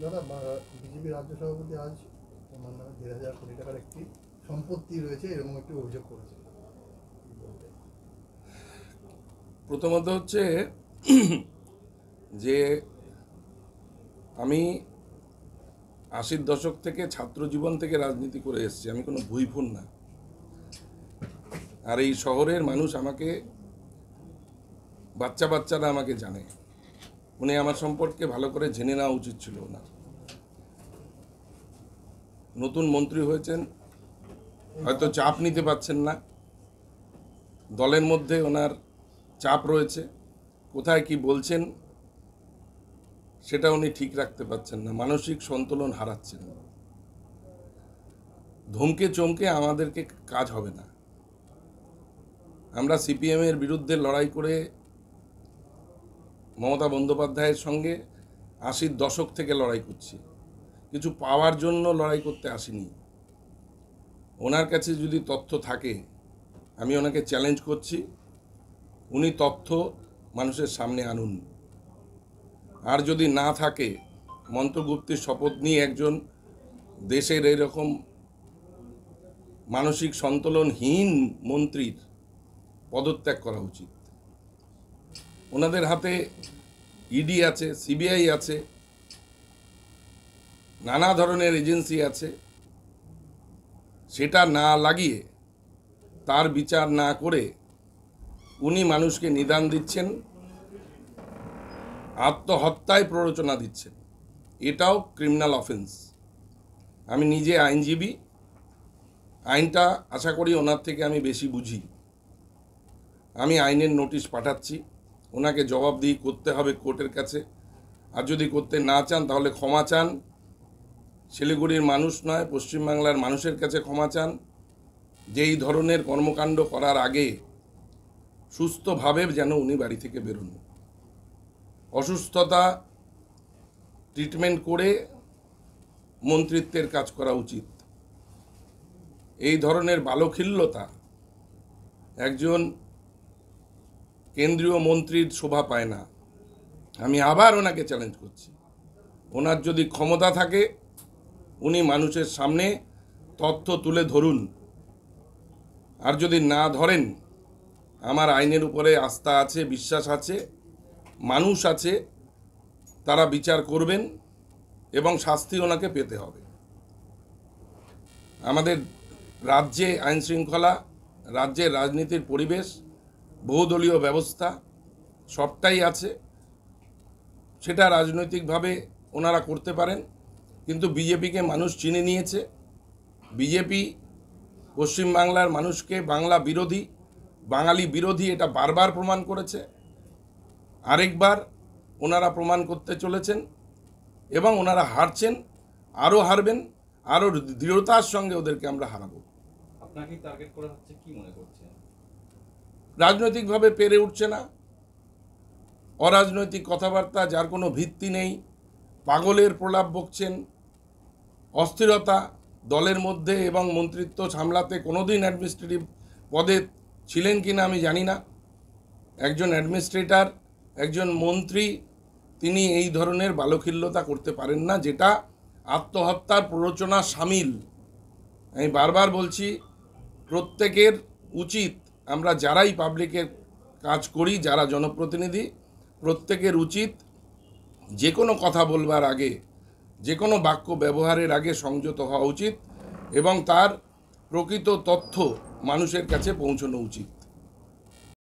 দাদা, বিজেপি রাজ্য সভাপতি আজ আমার নামে 1,500 কোটি টাকার একটি সম্পত্তি রয়েছে এরকম একটি অভিযোগ করেছে। প্রথমত হচ্ছে যে আমি 80-র দশক থেকে ছাত্র জীবন থেকে রাজনীতি করে এসেছি, আমি কোনো ভুইফোন না। আর এই শহরের মানুষ আমাকে বাচ্চারা আমাকে জানে। উনি আমার সম্পর্কে ভালো করে জেনে নেওয়া উচিত ছিল না। নতুন মন্ত্রী হয়েছেন, হয়তো চাপ নিতে পারছেন না, দলের মধ্যে ওনার চাপ রয়েছে, কোথায় কি বলছেন সেটা উনি ঠিক রাখতে পারছেন না, মানসিক সন্তুলন হারাচ্ছেন। ধমকে চমকে আমাদেরকে কাজ হবে না। আমরা সিপিএমের বিরুদ্ধে লড়াই করে মমতা বন্দ্যোপাধ্যায়ের সঙ্গে 80-র দশক থেকে লড়াই করছি, কিছু পাওয়ার জন্য লড়াই করতে আসিনি। ওনার কাছে যদি তথ্য থাকে, আমি ওনাকে চ্যালেঞ্জ করছি, উনি তথ্য মানুষের সামনে আনুন। আর যদি না থাকে, মন্ত্রগুপ্তির শপথ নিয়ে একজন দেশের এরকম মানসিক সন্তুলনহীন মন্ত্রীর পদত্যাগ করা উচিত। ওনাদের হাতে ইডি আছে, সিবিআই আছে, নানা ধরনের এজেন্সি আছে। সেটা না লাগিয়ে, তার বিচার না করে উনি মানুষকে নিদান দিচ্ছেন, আত্মহত্যায় প্ররোচনা দিচ্ছেন। এটাও ক্রিমিনাল অফেন্স। আমি নিজে আইনজীবী, আইনটা আশা করি ওনার থেকে আমি বেশি বুঝি। আমি আইনের নোটিশ পাঠাচ্ছি, ওনাকে জবাবদিহি করতে হবে কোর্টের কাছে। আর যদি করতে না চান তাহলে ক্ষমা চান। শিলিগুড়ির মানুষ নয়, পশ্চিমবাংলার মানুষের কাছে ক্ষমা চান। যেই ধরনের কর্মকাণ্ড করার আগে সুস্থভাবে যেন উনি বাড়ি থেকে বেরোন। অসুস্থতা ট্রিটমেন্ট করে মন্ত্রিত্বের কাজ করা উচিত। এই ধরনের বালখিল্যতা একজন কেন্দ্রীয় মন্ত্রীর শোভা পায় না। আমি আবার ওনাকে চ্যালেঞ্জ করছি, ওনার যদি ক্ষমতা থাকে উনি মানুষের সামনে তথ্য তুলে ধরুন। আর যদি না ধরেন, আমার আইনের উপরে আস্থা আছে, বিশ্বাস আছে, মানুষ আছে, তারা বিচার করবেন এবং শাস্তি ওনাকে পেতে হবে। আমাদের রাজ্যে আইন শৃঙ্খলা, রাজ্যের রাজনীতির পরিবেশ, বহুদলীয় ব্যবস্থা সবটাই আছে। সেটা রাজনৈতিকভাবে ওনারা করতে পারেন, কিন্তু বিজেপিকে মানুষ চিনে নিয়েছে। বিজেপি পশ্চিমবাংলার মানুষকে বাংলা বিরোধী, বাঙালি বিরোধী, এটা বারবার প্রমাণ করেছে। আরেকবার ওনারা প্রমাণ করতে চলেছেন এবং ওনারা হারছেন, আরও হারবেন, আরও দৃঢ়তার সঙ্গে ওদেরকে আমরা হারাবো। আপনাকে টার্গেট করা হচ্ছে, কি মনে করছেন? রাজনৈতিকভাবে পেরে উঠছে না, অরাজনৈতিক কথাবার্তা, যার কোনো ভিত্তি নেই, পাগলের প্রলাপ বকছেন, অস্থিরতা দলের মধ্যে এবং মন্ত্রিত্ব সামলাতে কোনোদিন অ্যাডমিনিস্ট্রেটিভ পদে ছিলেন কিনা আমি জানি না। একজন অ্যাডমিনিস্ট্রেটর, একজন মন্ত্রী, তিনি এই ধরনের বালখিল্যতা করতে পারেন না, যেটা আত্মহত্যার প্ররোচনা সামিল। আমি বারবার বলছি, প্রত্যেকের উচিত, আমরা যারাই পাবলিকের কাজ করি, যারা জনপ্রতিনিধি, প্রত্যেকের উচিত যে কোনো কথা বলবার আগে, যে কোনো বাক্য ব্যবহারের আগে সংযত হওয়া উচিত এবং তার প্রকৃত তথ্য মানুষের কাছে পৌঁছানো উচিত।